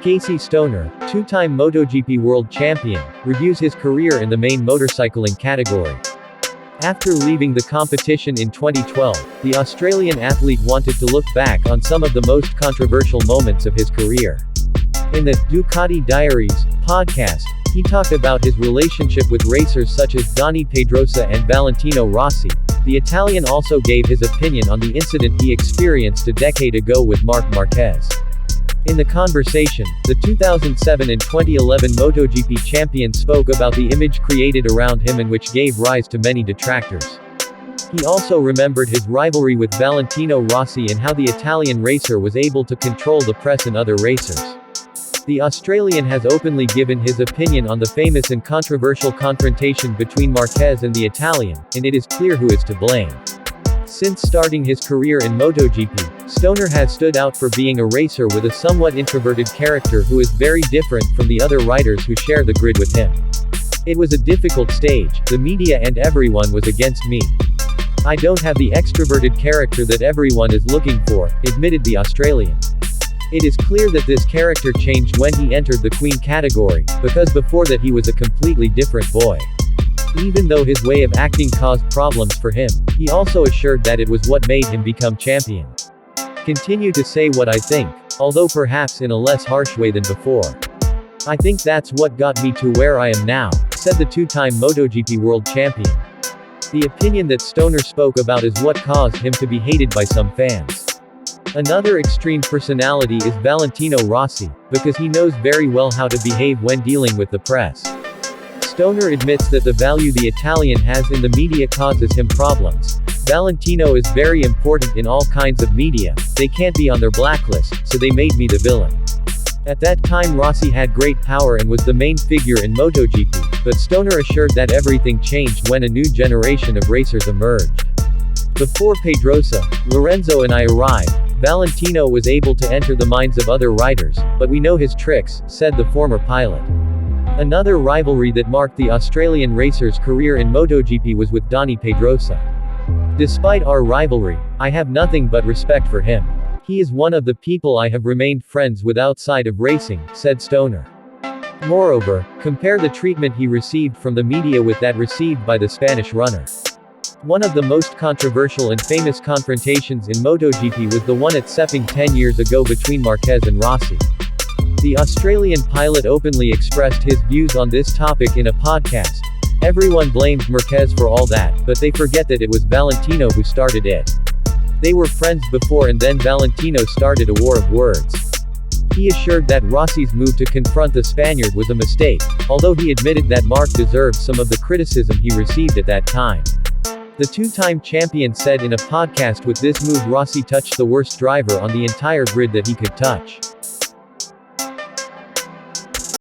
Casey Stoner, two-time MotoGP world champion, reviews his career in the main motorcycling category. After leaving the competition in 2012, the Australian athlete wanted to look back on some of the most controversial moments of his career. In the Ducati Diaries podcast, he talked about his relationship with racers such as Dani Pedrosa and Valentino Rossi. The Italian also gave his opinion on the incident he experienced a decade ago with Marc Márquez. In the conversation, the 2007 and 2011 MotoGP champion spoke about the image created around him and which gave rise to many detractors. He also remembered his rivalry with Valentino Rossi and how the Italian racer was able to control the press and other racers. The Australian has openly given his opinion on the famous and controversial confrontation between Márquez and the Italian, and it is clear who is to blame. Since starting his career in MotoGP, Stoner has stood out for being a racer with a somewhat introverted character who is very different from the other riders who share the grid with him. It was a difficult stage, the media and everyone was against me. I don't have the extroverted character that everyone is looking for, admitted the Australian. It is clear that this character changed when he entered the Queen category, because before that he was a completely different boy. Even though his way of acting caused problems for him, he also assured that it was what made him become champion. Continue to say what I think, although perhaps in a less harsh way than before. I think that's what got me to where I am now, said the two-time MotoGP world champion. The opinion that Stoner spoke about is what caused him to be hated by some fans. Another extreme personality is Valentino Rossi, because he knows very well how to behave when dealing with the press. Stoner admits that the value the Italian has in the media causes him problems. Valentino is very important in all kinds of media, they can't be on their blacklist, so they made me the villain. At that time Rossi had great power and was the main figure in MotoGP, but Stoner assured that everything changed when a new generation of racers emerged. Before Pedrosa, Lorenzo and I arrived, Valentino was able to enter the minds of other riders, but we know his tricks, said the former pilot. Another rivalry that marked the Australian racer's career in MotoGP was with Dani Pedrosa. Despite our rivalry, I have nothing but respect for him. He is one of the people I have remained friends with outside of racing, said Stoner. Moreover, compare the treatment he received from the media with that received by the Spanish runner. One of the most controversial and famous confrontations in MotoGP was the one at Sepang 10 years ago between Márquez and Rossi. The Australian pilot openly expressed his views on this topic in a podcast. Everyone blamed Márquez for all that, but they forget that it was Valentino who started it. They were friends before and then Valentino started a war of words. He assured that Rossi's move to confront the Spaniard was a mistake, although he admitted that Marc deserved some of the criticism he received at that time. The two-time champion said in a podcast, with this move Rossi touched the worst driver on the entire grid that he could touch.